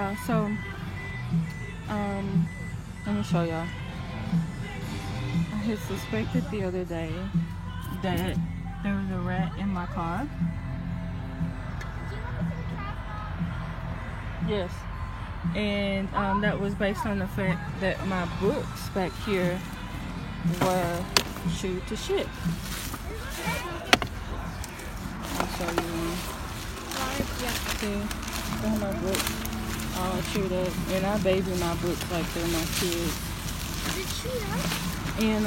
y'all. So, let me show y'all. I had suspected the other day that there was a rat in my car. Yes. And that was based on the fact that my books back here were chewed to shit. I'll show you one. See, some of my books all chewed up, and I baby my books like they're my kids. Is it chewed up? And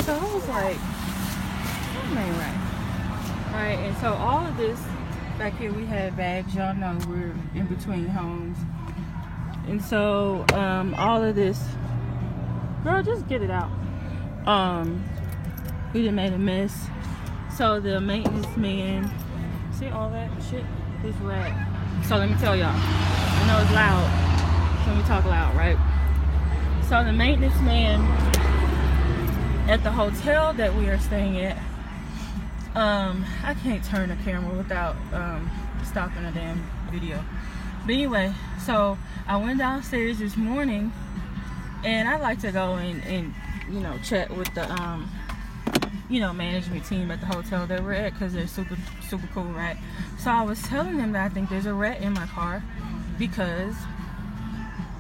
so I was like, something ain't right. Right, and so all of this back here, we had bags. Y'all know we're in between homes, and so all of this, girl, just get it out. We done made a mess. So the maintenance man, see all that shit, this rat. So let me tell y'all, I know it's loud, so let me talk loud, right? So the maintenance man at the hotel that we are staying at, I can't turn the camera without stopping a damn video. But anyway, so I went downstairs this morning, and I like to go and you know, chat with the you know, management team at the hotel that we're at, because they're super cool, right? So I was telling them that I think there's a rat in my car because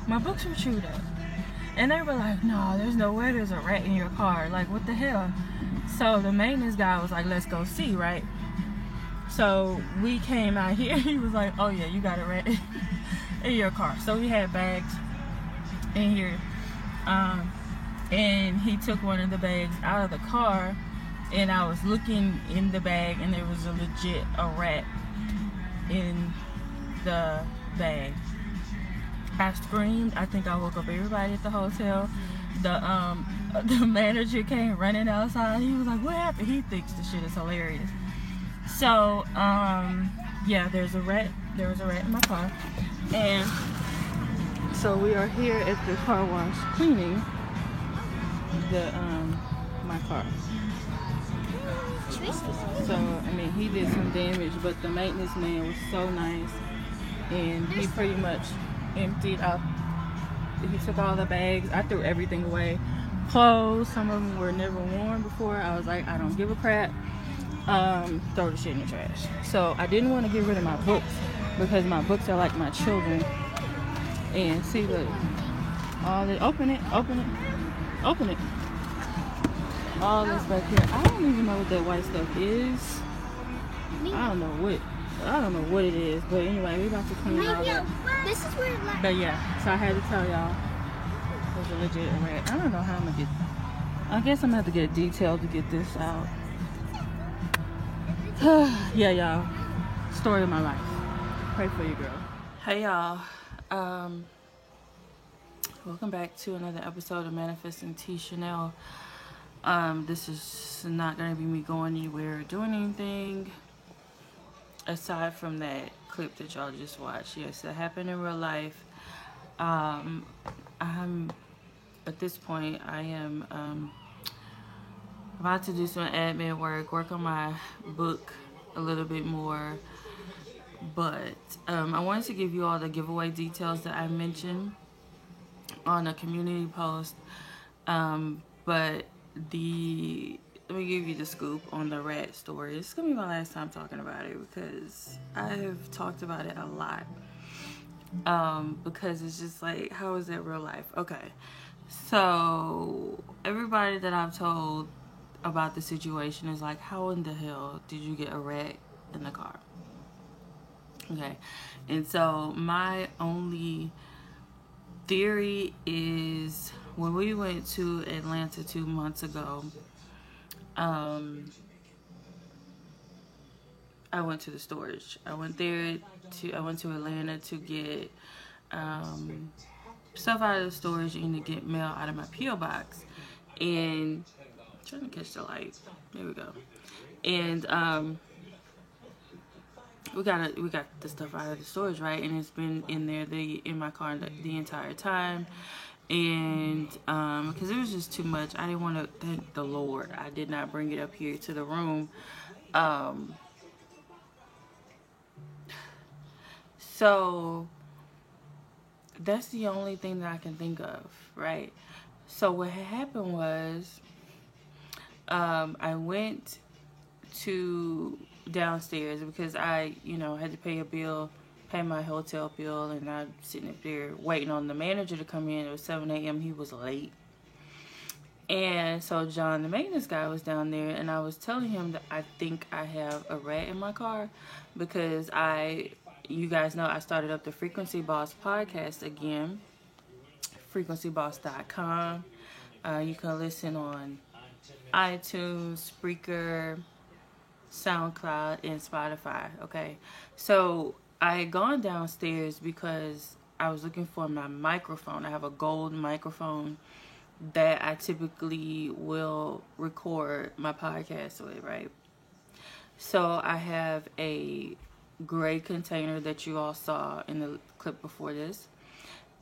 my books were chewed up. And they were like, no, there's no way there's a rat in your car. Like, what the hell? So the maintenance guy was like, let's go see, right? So we came out here. He was like, oh yeah, you got a rat in your car. So we had bags in here. And he took one of the bags out of the car, and I was looking in the bag, and there was a rat in the bag. I screamed. I think I woke up everybody at the hotel. The manager came running outside. He was like, what happened? He thinks the shit is hilarious. So yeah, there was a rat in my car. And so we are here at the car wash cleaning my car. So I mean, he did some damage, but the maintenance man was so nice, and he pretty much emptied out. He took all the bags. I threw everything away. Clothes, some of them were never worn before. I was like, I don't give a crap. Throw the shit in the trash. So I didn't want to get rid of my books because my books are like my children. And see, look, all this. Open it. All this back here. I don't even know what that white stuff is. I don't know what it is. But anyway, we about to clean all that. This is where it But yeah, so I had to tell y'all there's a legit rat. I don't know how I'm gonna get. I guess I'm gonna have to get detailed to get this out. Yeah, y'all. Story of my life. Pray for you, girl. Hey, y'all. Welcome back to another episode of Manifesting T Chanel. This is not gonna be me going anywhere or doing anything aside from that clip that y'all just watched. Yes, that happened in real life. I'm at this point, I am about to do some admin work on my book a little bit more. But I wanted to give you all the giveaway details that I mentioned on a community post. But let me give you the scoop on the rat story. It's gonna be my last time talking about it because I have talked about it a lot. Because it's just like, how is that real life? Okay, so everybody that I've told about the situation is like, how in the hell did you get a rat in the car? Okay, and so my only theory is when we went to Atlanta 2 months ago, I went to the storage. I went to Atlanta to get stuff out of the storage and to get mail out of my P.O. box. And I'm trying to catch the light. There we go. And we got the stuff out of the storage, right? And it's been in there in my car the entire time. And because it was just too much, I didn't want to. Thank the Lord, I did not bring it up here to the room. So that's the only thing that I can think of, right? So what had happened was, I went to downstairs because I, had to pay a bill, pay my hotel bill, and I'm sitting up there waiting on the manager to come in. It was 7 a.m. He was late. And so John, the maintenance guy, was down there, and I was telling him that I think I have a rat in my car because you guys know I started up the Frequency Boss podcast again, frequencyboss.com. You can listen on iTunes, Spreaker, SoundCloud, and Spotify. Okay, so I had gone downstairs because I was looking for my microphone. I have a gold microphone that I typically will record my podcast with, right? So I have a gray container that you all saw in the clip before this,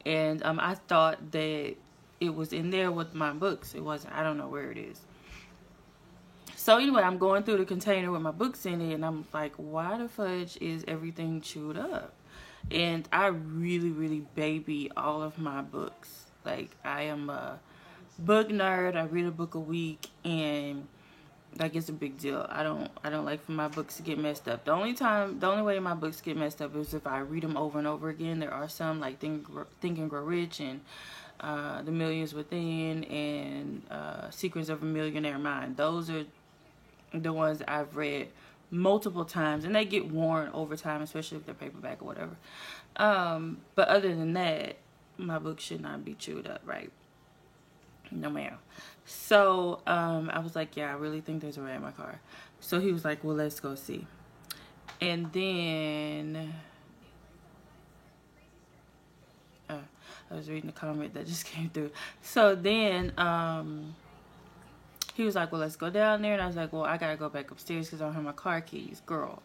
and I thought that it was in there with my books. It wasn't. I don't know where it is. So anyway, I'm going through the container with my books in it, and I'm like, why the fudge is everything chewed up? And I really, really baby all of my books. Like, I am a book nerd. I read a book a week, and like, it's a big deal. I don't like for my books to get messed up. The only way my books get messed up is if I read them over and over again. There are some like Think and Grow Rich and The Millions Within and Secrets of a Millionaire Mind. Those are the ones I've read multiple times, and they get worn over time, especially if they're paperback or whatever. But other than that, my book should not be chewed up, right? No ma'am. So I was like, yeah, I really think there's a rat in my car. So he was like, well, let's go see. And then I was reading the comment that just came through. So then he was like, well, let's go down there. And I was like, well, I gotta go back upstairs because I don't have my car keys. Girl,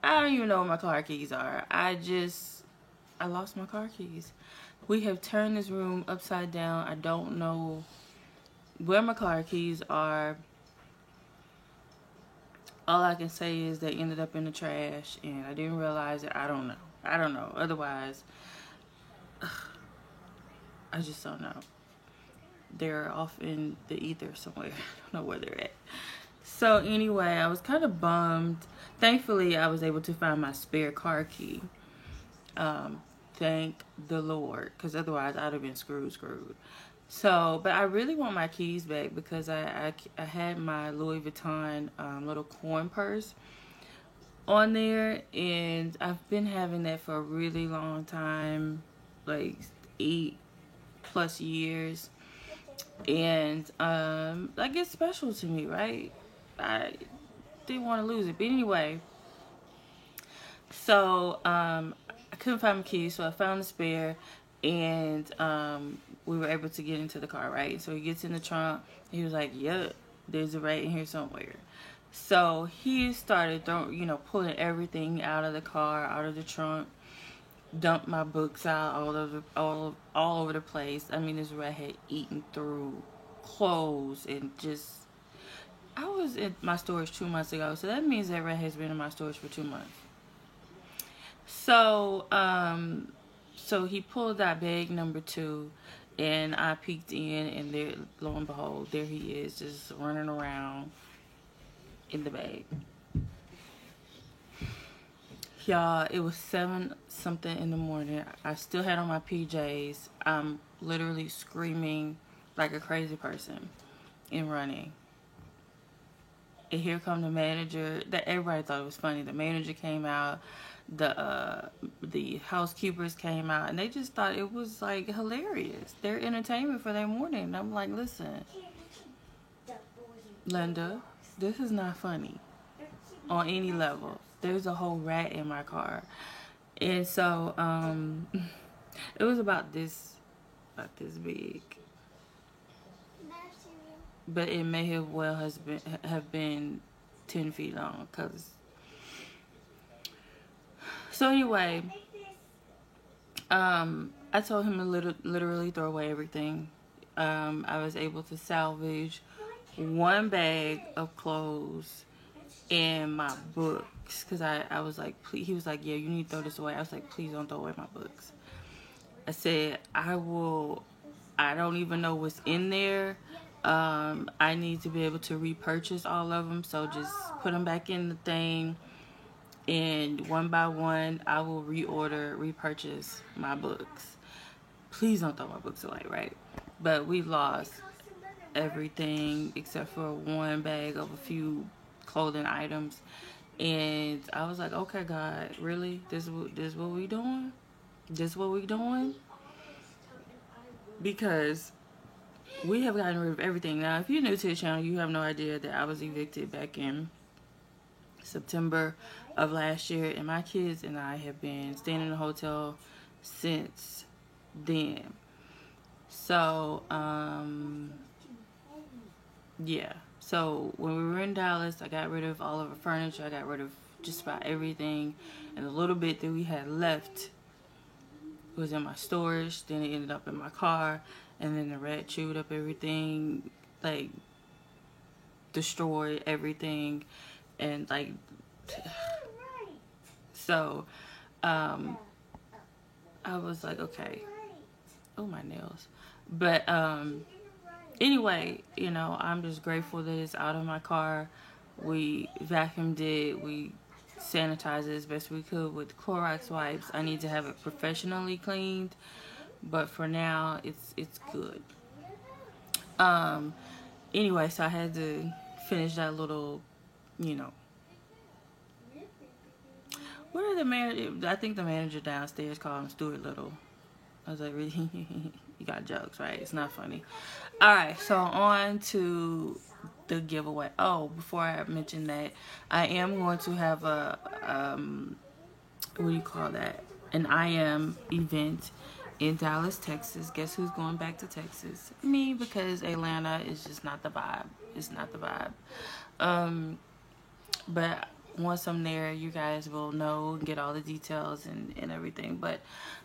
I don't even know where my car keys are. I lost my car keys. We have turned this room upside down. I don't know where my car keys are. All I can say is they ended up in the trash, and I didn't realize it. I don't know. Otherwise, I just don't know. They're off in the ether somewhere. I don't know where they're at. So anyway, I was kind of bummed. Thankfully, I was able to find my spare car key. Thank the Lord, because otherwise I'd have been screwed. So, but I really want my keys back because I had my Louis Vuitton little coin purse on there, and I've been having that for a really long time, like 8+ years, and like, it's special to me, right? I didn't want to lose it, but anyway. So I couldn't find my keys, so I found the spare, and we were able to get into the car, right? So he gets in the trunk. He was like, "Yep, there's a rat in here somewhere." So he started pulling everything out of the car, out of the trunk, dumped my books out all over the place. I mean, this rat had eaten through clothes and just. I was in my storage 2 months ago, so that means that rat has been in my storage for 2 months. So, so he pulled out bag number 2, and I peeked in, and there, lo and behold, there he is, just running around in the bag. Y'all, it was 7-something in the morning. I still had on my PJs. I'm literally screaming like a crazy person and running. And here come the manager. That everybody thought it was funny. The manager came out. The housekeepers came out, and they just thought it was like hilarious. Their entertainment for their morning. And I'm like, listen, Linda, this is not funny on any level. There's a whole rat in my car. And so it was about this big, but it may have been 10 feet long, cause. So anyway, I told him to literally throw away everything. I was able to salvage 1 bag of clothes and my books, because I was like, please. He was like, yeah, you need to throw this away. I was like, please don't throw away my books. I said, I don't even know what's in there. I need to be able to repurchase all of them. So just put them back in the thing. And one by one, I will repurchase my books. Please don't throw my books away, right? But we lost everything except for one bag of a few clothing items. And I was like, okay, God, really? This what we doing? This what we doing? Because we have gotten rid of everything. Now, if you're new to the channel, you have no idea that I was evicted back in September of last year, and my kids and I have been staying in a hotel since then. So, yeah. So when we were in Dallas, I got rid of all of our furniture. I got rid of just about everything, and a little bit that we had left was in my storage. Then it ended up in my car, and then the rat chewed up everything, like destroyed everything, and like so I was like, okay. Oh, my nails. But anyway, you know, I'm just grateful that it's out of my car. We vacuumed it, we sanitized it as best we could with Clorox wipes. I need to have it professionally cleaned, but for now it's good. Anyway, so I had to finish that little, you know, what are the manager? I think the manager downstairs called him Stuart Little. I was like, really? You got jokes, right? It's not funny. All right, so on to the giveaway. Oh, before I mention that, I am going to have a what do you call that? An IM event in Dallas, Texas. Guess who's going back to Texas? Me, because Atlanta is just not the vibe. It's not the vibe. But once I'm there, you guys will know and get all the details and everything. But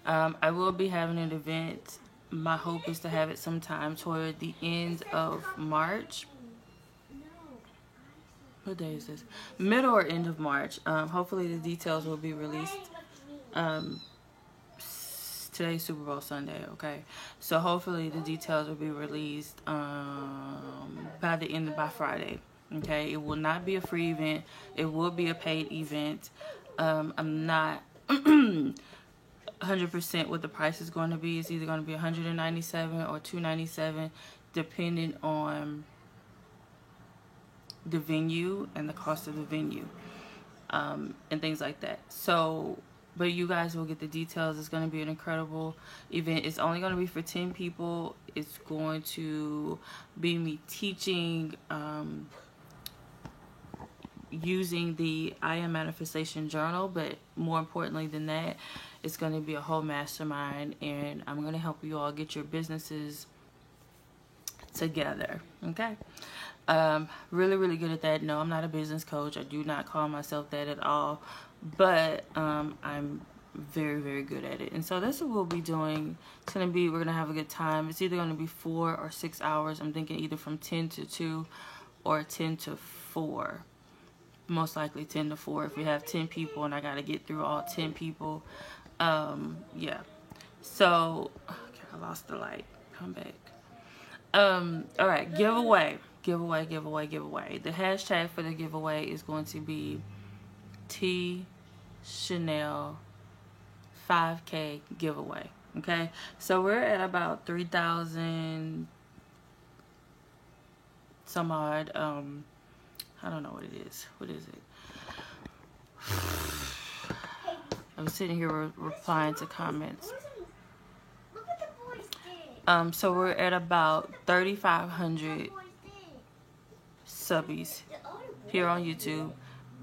I will be having an event. My hope is to have it sometime toward the end of March. What day is this? Middle or end of March. Hopefully the details will be released. Today's Super Bowl Sunday, okay? So hopefully the details will be released by Friday. Okay, it will not be a free event. It will be a paid event. I'm not 100% what the price is going to be. It's either going to be $197 or $297, depending on the venue and the cost of the venue, and things like that. So, but you guys will get the details. It's going to be an incredible event. It's only going to be for 10 people. It's going to be me teaching using the I Am Manifestation Journal, but more importantly than that, it's going to be a whole mastermind, and I'm going to help you all get your businesses together. Okay, really, really good at that. No, I'm not a business coach. I do not call myself that at all, but I'm very, very good at it. And so that's what we'll be doing. It's going to be, we're going to have a good time. It's either going to be 4 or 6 hours. I'm thinking either from 10 to 2 or 10 to 4. Most likely 10 to 4 if we have 10 people and I got to get through all 10 people. Yeah. So, okay, I lost the light. Come back. All right, giveaway. The hashtag for the giveaway is going to be T Chanel 5K giveaway. Okay, so we're at about 3,000 some odd. I don't know what it is. What is it? I'm sitting here replying to comments. So we're at about 3,500 subbies here on YouTube.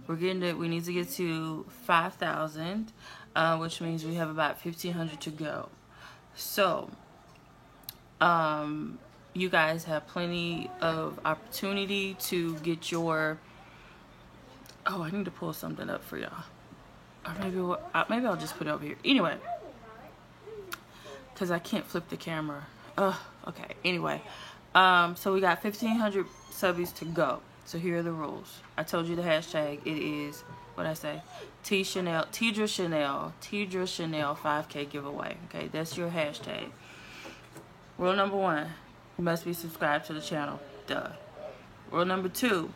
We need to get to 5,000, which means we have about 1,500 to go. So, you guys have plenty of opportunity to get your, oh, I need to pull something up for y'all, or maybe I'll just put it over here anyway, because I can't flip the camera. Okay, anyway, so we got 1,500 subbies to go. So here are the rules. I told you the hashtag. It is what I say? Tidra Chanel 5K giveaway. Okay, that's your hashtag. Rule number 1, you must be subscribed to the channel. Duh. Rule number 2,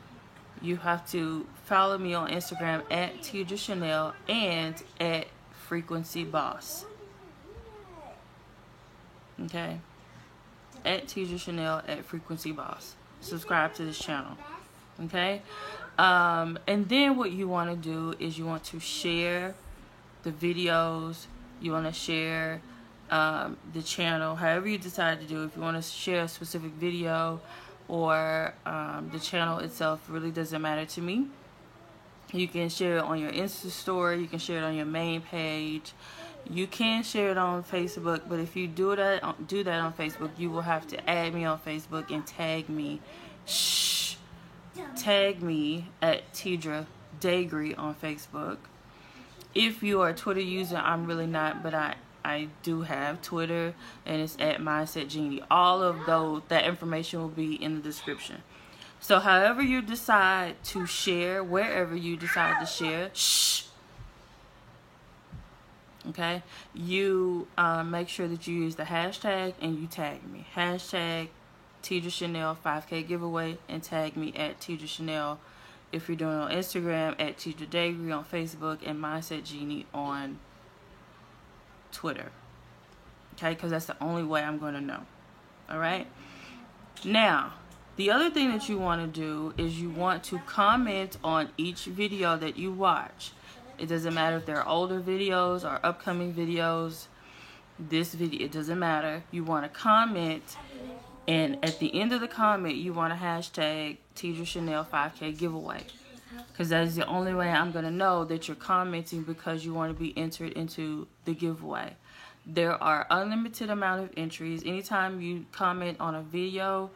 you have to follow me on Instagram at Tidra Chanel and at Frequency Boss. Okay? At Tidra Chanel at Frequency Boss. Subscribe to this channel. Okay? And then what you want to do is you want to share the videos. You want to share the channel, however you decide to do. If you want to share a specific video or the channel itself, really doesn't matter to me. You can share it on your Insta story. You can share it on your main page. You can share it on Facebook, but if you do that on Facebook, you will have to add me on Facebook and tag me. Tag me at Tidra Dagry on Facebook. If you are a Twitter user, I'm really not, but I do have Twitter, and it's at Mindset Genie. All of that information will be in the description. So however you decide to share, wherever you decide to share, okay, you make sure that you use the hashtag and you tag me. Hashtag Tidra Chanel 5K giveaway, and tag me at Tidra Chanel if you're doing it on Instagram, at Tidra Dagry on Facebook, and Mindset Genie on Twitter. Okay, because that's the only way I'm going to know. Alright? Now, the other thing that you want to do is you want to comment on each video that you watch. It doesn't matter if they're older videos or upcoming videos. This video, it doesn't matter. You want to comment, and at the end of the comment, you want to hashtag Tidra Chanel 5K giveaway. Because that is the only way I'm going to know that you're commenting because you want to be entered into the giveaway. There are unlimited amount of entries. Anytime you comment on a video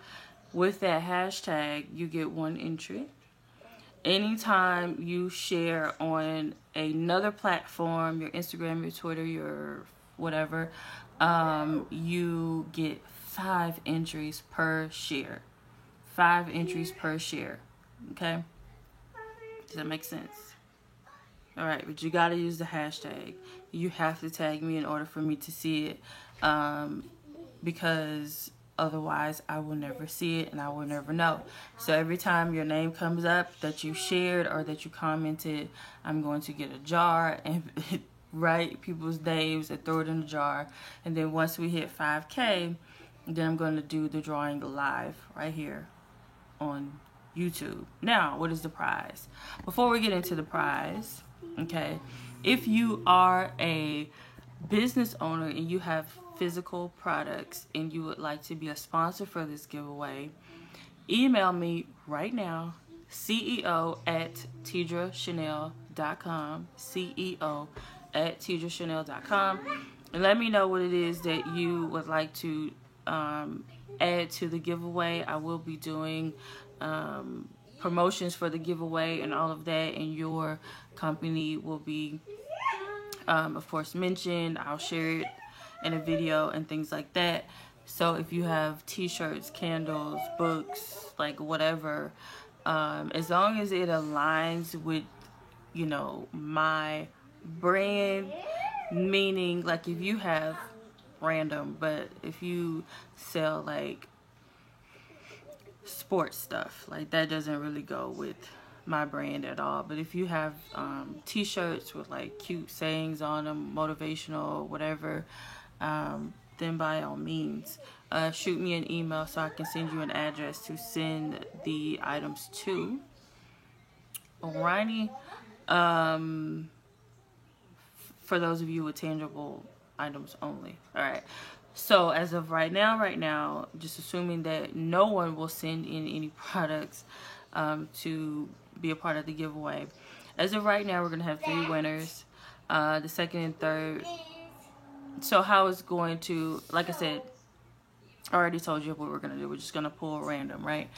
with that hashtag, you get 1 entry. Anytime you share on another platform, your Instagram, your Twitter, your whatever, you get 5 entries per share. 5 entries per share. Okay? Does that make sense? Alright, but you gotta use the hashtag. You have to tag me in order for me to see it. Because otherwise I will never see it and I will never know. So every time your name comes up that you shared or that you commented, I'm going to get a jar and write people's names and throw it in the jar. And then once we hit 5K, then I'm going to do the drawing live right here on YouTube. Now, what is the prize? Before we get into the prize, okay, if you are a business owner and you have physical products and you would like to be a sponsor for this giveaway, email me right now, ceo@tidrachanel.com, ceo@tidrachanel.com, and let me know what it is that you would like to add to the giveaway. I will be doing promotions for the giveaway and all of that, and your company will be of course mentioned. I'll share it in a video and things like that. So if you have t-shirts, candles, books, like whatever, as long as it aligns with, you know, my brand, meaning like if you have random, but if you sell like sports stuff, like that doesn't really go with my brand at all. But if you have t-shirts with like cute sayings on them, motivational, whatever, then by all means shoot me an email so I can send you an address to send the items to. Alrighty. For those of you with tangible items only. Alright. So as of right now, just assuming that no one will send in any products to be a part of the giveaway. As of right now, we're going to have 3 winners. The second and third. So how it's going to, like I said, I already told you what we're going to do. We're just going to pull random, right?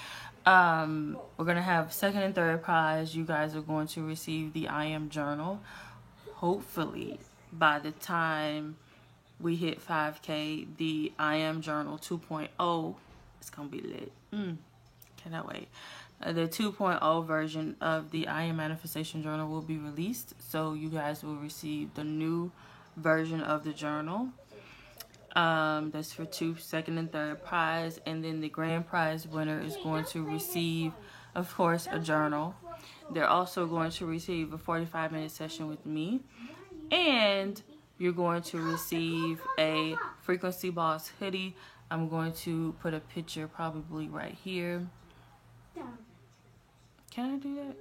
We're going to have second and third prize. You guys are going to receive the I Am Journal. Hopefully, by the time we hit 5K, the I Am Journal 2.0 is going to be lit. Cannot wait. The 2.0 version of the I Am Manifestation Journal will be released, so you guys will receive the new version of the journal. That's for second and third prize, and then the grand prize winner is going to receive, of course, a journal. They're also going to receive a 45-minute session with me, and you're going to receive a Frequency Boss hoodie. I'm going to put a picture probably right here. Can I do that?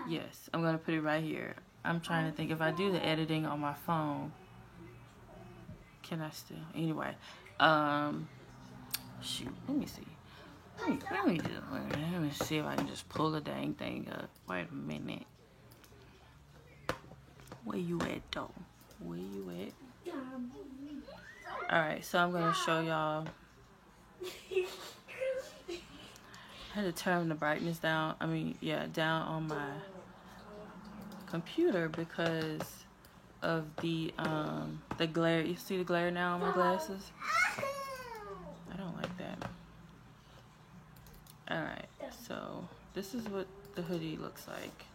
Yes, I'm going to put it right here. I'm trying to think if I do the editing on my phone. Can I still? Anyway, shoot, let me see. Let me see if I can just pull the dang thing up. Wait a minute. Where you at, though? Where you at? Alright, so I'm going to show y'all. I had to turn the brightness down. Down on my computer because of the glare. You see the glare now on my glasses? I don't like that. Alright, so this is what the hoodie looks like.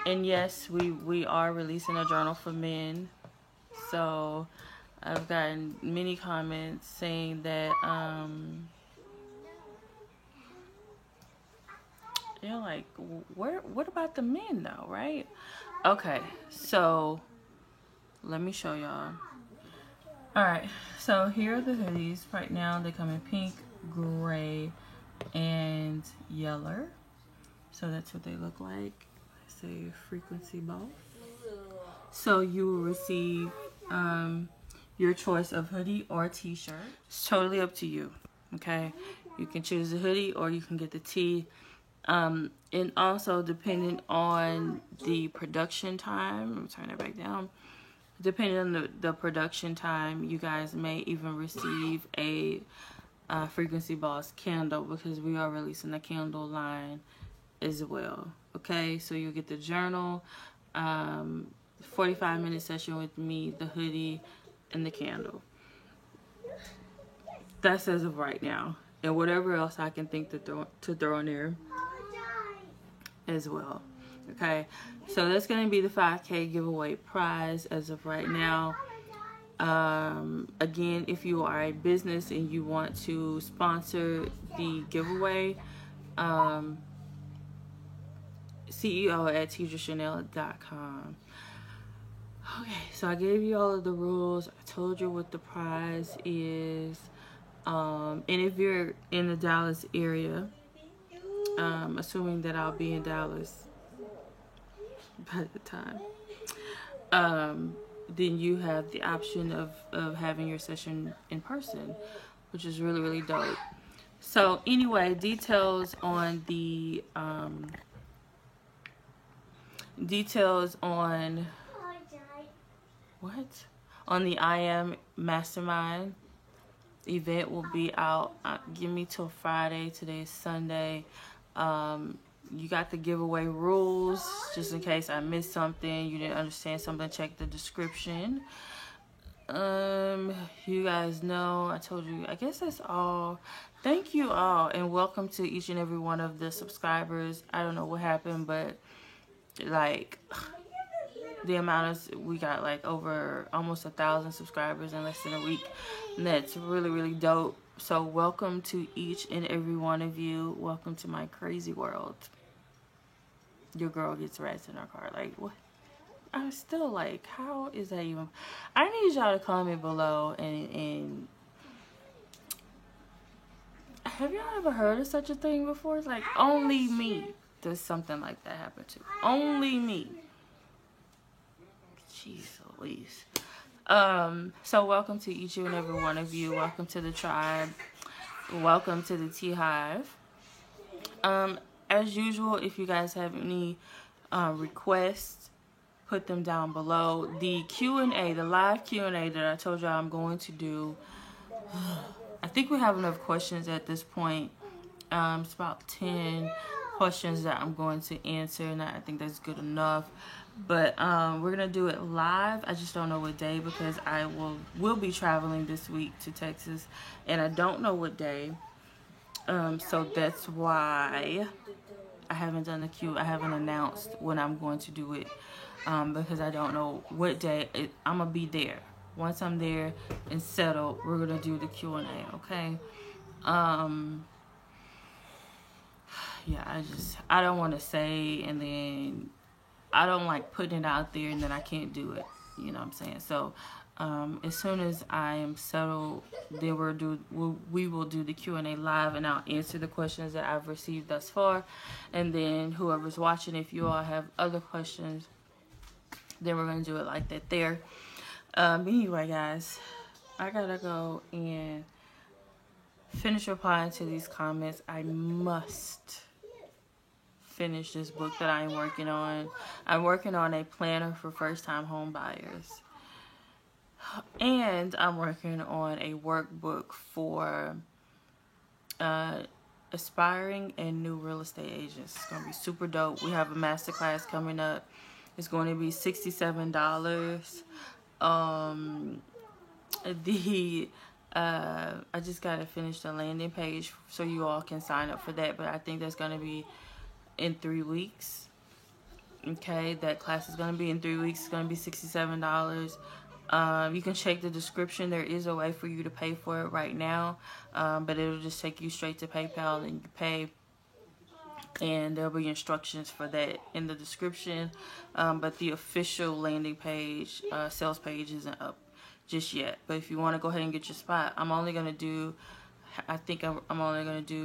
And yes, we are releasing a journal for men. So I've gotten many comments saying that they're like, what about the men though, right? Okay, so let me show y'all. Alright, so here are the hoodies. Right now they come in pink, gray, and yellow. So that's what they look like. Say Frequency Boss. So you will receive your choice of hoodie or t-shirt. It's totally up to you. Okay, you can choose the hoodie or you can get the tee. And also depending on the production time, let me turn that back down. Depending on the production time, you guys may even receive a Frequency Boss candle, because we are releasing a candle line as well. Okay, so you'll get the journal, 45-minute session with me, the hoodie, and the candle. That's as of right now, and whatever else I can think to throw in there as well. Okay, so that's going to be the 5K giveaway prize as of right now. Again, if you are a business and you want to sponsor the giveaway, CEO@TeacherChanel.com. Okay, so I gave you all of the rules. I told you what the prize is. And if you're in the Dallas area, assuming that I'll be in Dallas by the time, then you have the option of having your session in person, which is really, really dope. So anyway, details on the on the I Am Mastermind event will be out. Give me till Friday. Today is Sunday. You got the giveaway rules, just in case I missed something, you didn't understand something, check the description. You guys know, I told you, I guess that's all. Thank you all, and welcome to each and every one of the subscribers. I don't know what happened, but like the amount of, we got like over almost 1,000 subscribers in less than a week, and that's really, really dope. So welcome to each and every one of you. Welcome to my crazy world. Your girl gets rats in her car. Like, what? I'm still like, how is that even? I need y'all to comment below and have y'all ever heard of such a thing before? Like, only me does something like that happen to. Only me. Jeez Louise. So welcome to each and every one of you. Welcome to the tribe. Welcome to the Tea Hive. As usual, if you guys have any requests, put them down below. The Q&A, the live Q&A that I told y'all I'm going to do, I think we have enough questions at this point. It's about 10. questions that I'm going to answer, and I think that's good enough. But we're gonna do it live. I just don't know what day, because I will be traveling this week to Texas, and I don't know what day. So that's why I haven't done the Q. I haven't announced when I'm going to do it, because I don't know what day. I'm gonna be there. Once I'm there and settled, we're gonna do the Q&A. Okay. Yeah, I don't want to say, and then I don't like putting it out there and then I can't do it. You know what I'm saying? So as soon as I am settled, then we will do the Q&A live, and I'll answer the questions that I've received thus far. And then whoever's watching, if you all have other questions, then we're going to do it like that there. Anyway, guys, I got to go and finish replying to these comments. I must finish this book that I'm working on. I'm working on a planner for first-time home buyers, and I'm working on a workbook for aspiring and new real estate agents. It's gonna be super dope. We have a masterclass coming up. It's going to be $67. I just gotta finish the landing page so you all can sign up for that, but I think that's gonna be in 3 weeks. Okay, that class is gonna be in 3 weeks. It's gonna be $67. You can check the description. There is a way for you to pay for it right now, but it'll just take you straight to PayPal, and you pay, and there'll be instructions for that in the description. But the official landing page, sales page, isn't up just yet. But if you want to go ahead and get your spot, I'm only gonna do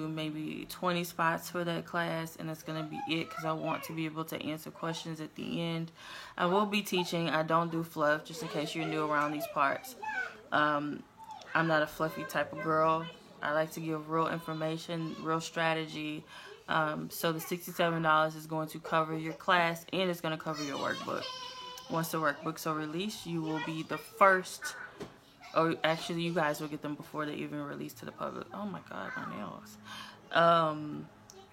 maybe 20 spots for that class, and that's gonna be it, because I want to be able to answer questions at the end. I will be teaching. I don't do fluff, just in case you're new around these parts. I'm not a fluffy type of girl. I like to give real information, real strategy. So the $67 is going to cover your class, and it's going to cover your workbook. Once the workbooks are released, you will be the first, or actually you guys will get them before they even release to the public. Oh my god, my nails.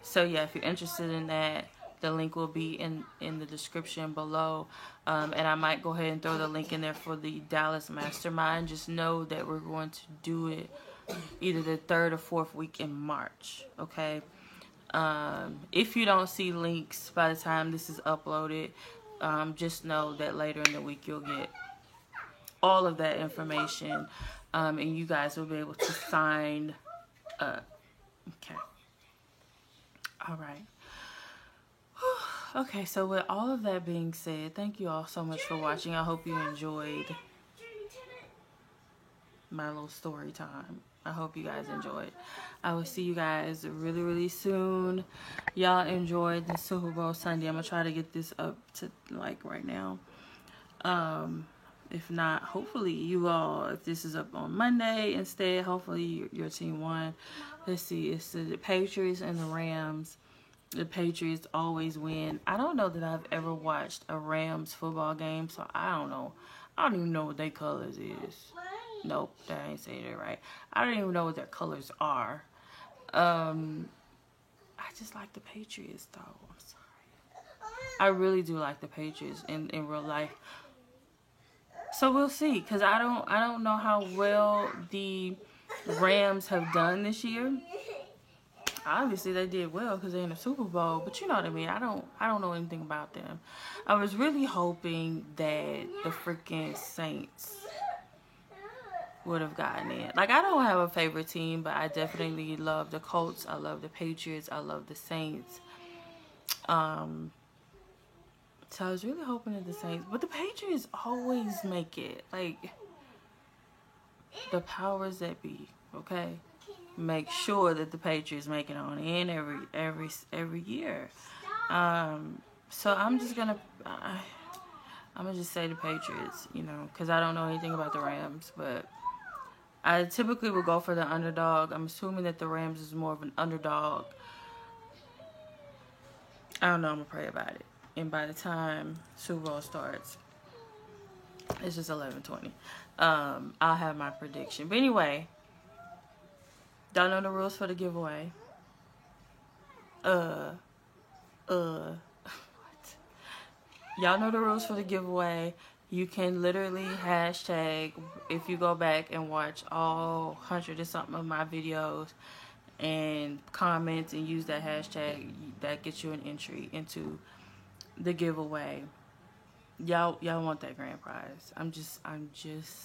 So yeah, if you're interested in that, the link will be in the description below, and I might go ahead and throw the link in there for the Dallas Mastermind. Just know that we're going to do it either the 3rd or 4th week in March. Okay. If you don't see links by the time this is uploaded, just know that later in the week you'll get all of that information, and you guys will be able to sign up. Okay. All right. Okay, so with all of that being said, thank you all so much for watching. I hope you enjoyed my little story time. I hope you guys enjoyed. I will see you guys really, really soon. Y'all enjoyed the Super Bowl Sunday. I'm going to try to get this up to, like, right now. If not, hopefully you all, if this is up on Monday instead, hopefully your team won. Let's see. It's the Patriots and the Rams. The Patriots always win. I don't know that I've ever watched a Rams football game, so I don't know. I don't even know what their colors is. Nope, that ain't saying it right. I don't even know what their colors are. I just like the Patriots, though. I'm sorry. I really do like the Patriots in real life. So we'll see, because I don't know how well the Rams have done this year. Obviously they did well because they're in the Super Bowl, but you know what I mean. I don't know anything about them. I was really hoping that the freaking Saints would have gotten in. Like, I don't have a favorite team, but I definitely love the Colts. I love the Patriots. I love the Saints. So I was really hoping that the Saints, but the Patriots always make it. Like, the powers that be, okay, make sure that the Patriots make it on in every year. So I'm just gonna just say the Patriots, you know, because I don't know anything about the Rams, but I typically would go for the underdog. I'm assuming that the Rams is more of an underdog. I don't know. I'm gonna pray about it. And by the time Super Bowl starts, it's just 11:20. I'll have my prediction. But anyway, don't know the rules for the giveaway. What? Y'all know the rules for the giveaway. You can literally hashtag, if you go back and watch all 100 or something of my videos and comment and use that hashtag, that gets you an entry into the giveaway. Y'all want that grand prize. I'm just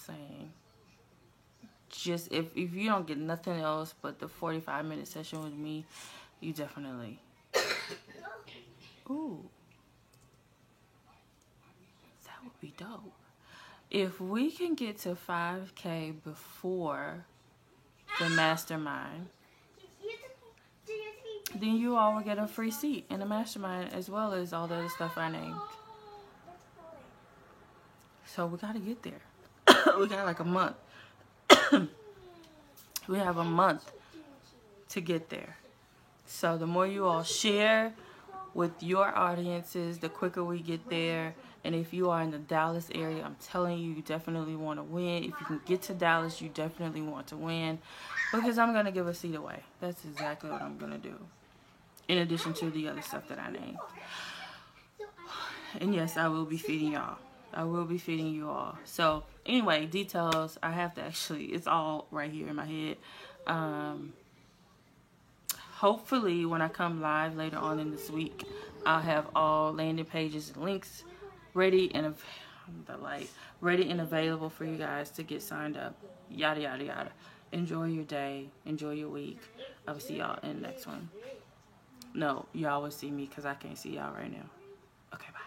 saying. Just if you don't get nothing else but the 45-minute session with me, you definitely. Ooh. That would be dope. If we can get to 5K before the mastermind, then you all will get a free seat in the mastermind as well as all the other stuff I named. So we gotta get there. We got like a month. We have a month to get there. So the more you all share with your audiences, the quicker we get there. And if you are in the Dallas area, I'm telling you, you definitely want to win. If you can get to Dallas, you definitely want to win, because I'm going to give a seat away. That's exactly what I'm going to do, in addition to the other stuff that I named. And yes, I will be feeding y'all. I will be feeding you all. So anyway, details, I have to actually, it's all right here in my head. Hopefully when I come live later on in this week, I'll have all landing pages and links ready and available for you guys to get signed up. Yada yada yada. Enjoy your day. Enjoy your week. I will see y'all in the next one. No, y'all will see me because I can't see y'all right now. Okay, bye.